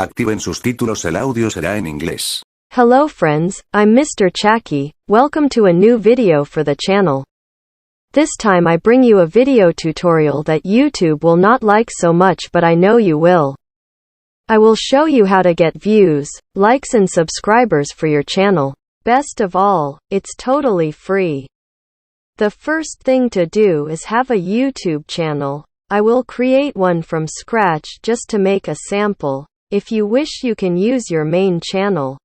Activen sus títulos, el audio será en inglés. Hello friends, I'm Mr. Chaky. Welcome to a new video for the channel. This time I bring you a video tutorial that YouTube will not like so much, but I know you will. I will show you how to get views, likes and subscribers for your channel. Best of all, it's totally free. The first thing to do is have a YouTube channel. I will create one from scratch just to make a sample. If you wish, you can use your main channel.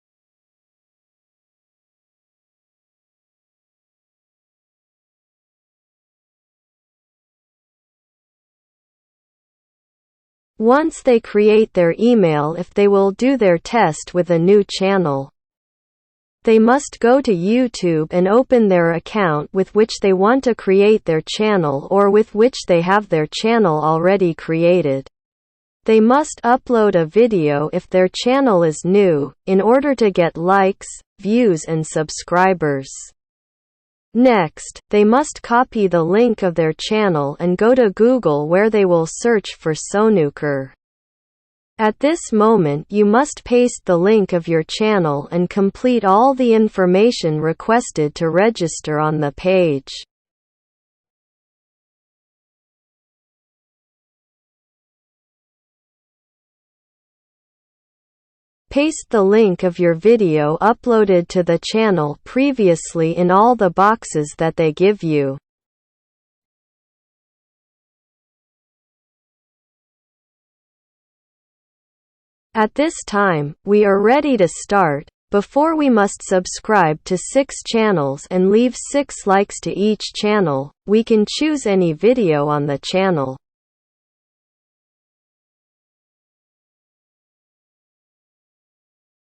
Once they create their email, if they will do their test with a new channel, they must go to YouTube and open their account with which they want to create their channel or with which they have their channel already created. They must upload a video if their channel is new, in order to get likes, views and subscribers. Next, they must copy the link of their channel and go to Google, where they will search for Sonooker. At this moment you must paste the link of your channel and complete all the information requested to register on the page. Paste the link of your video uploaded to the channel previously in all the boxes that they give you. At this time, we are ready to start. Before, we must subscribe to 6 channels and leave 6 likes to each channel. We can choose any video on the channel.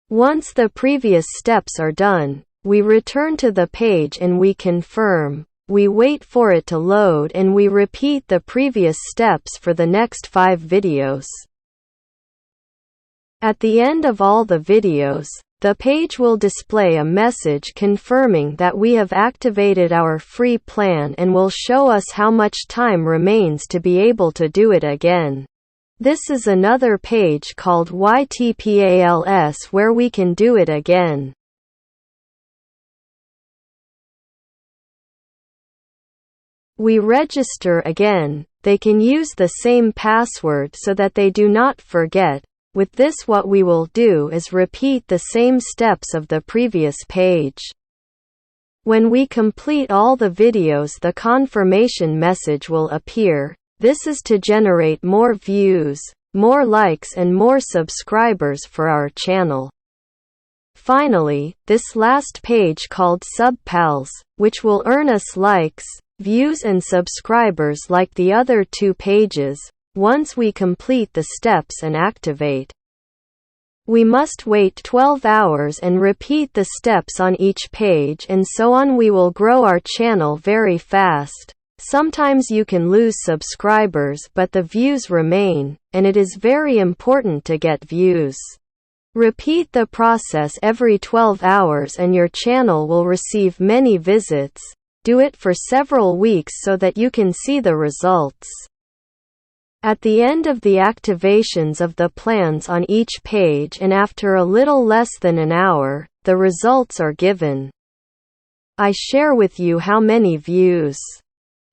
Once the previous steps are done, we return to the page and we confirm. We wait for it to load and we repeat the previous steps for the next 5 videos. At the end of all the videos, the page will display a message confirming that we have activated our free plan and will show us how much time remains to be able to do it again. This is another page called YTPALS where we can do it again. We register again. They can use the same password so that they do not forget. With this, what we will do is repeat the same steps of the previous page. When we complete all the videos, the confirmation message will appear. This is to generate more views, more likes and more subscribers for our channel. Finally, this last page called SubPals, which will earn us likes, views and subscribers like the other 2 pages, once we complete the steps and activate. We must wait 12 hours and repeat the steps on each page, and so on. We will grow our channel very fast. Sometimes you can lose subscribers, but the views remain, and it is very important to get views. Repeat the process every 12 hours and your channel will receive many visits. Do it for several weeks so that you can see the results. At the end of the activations of the plans on each page, and after a little less than an hour, the results are given. I share with you how many views,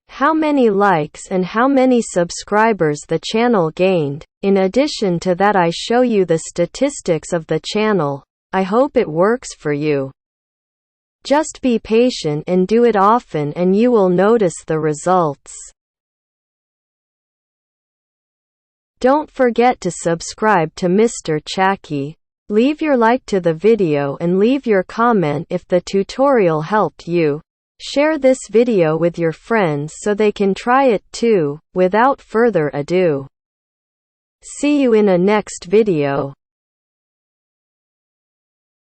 how many likes and how many subscribers the channel gained. In addition to that, I show you the statistics of the channel. I hope it works for you. Just be patient and do it often and you will notice the results. Don't forget to subscribe to Mr. Chaky. Leave your like to the video and leave your comment if the tutorial helped you. Share this video with your friends so they can try it too. Without further ado, see you in a next video.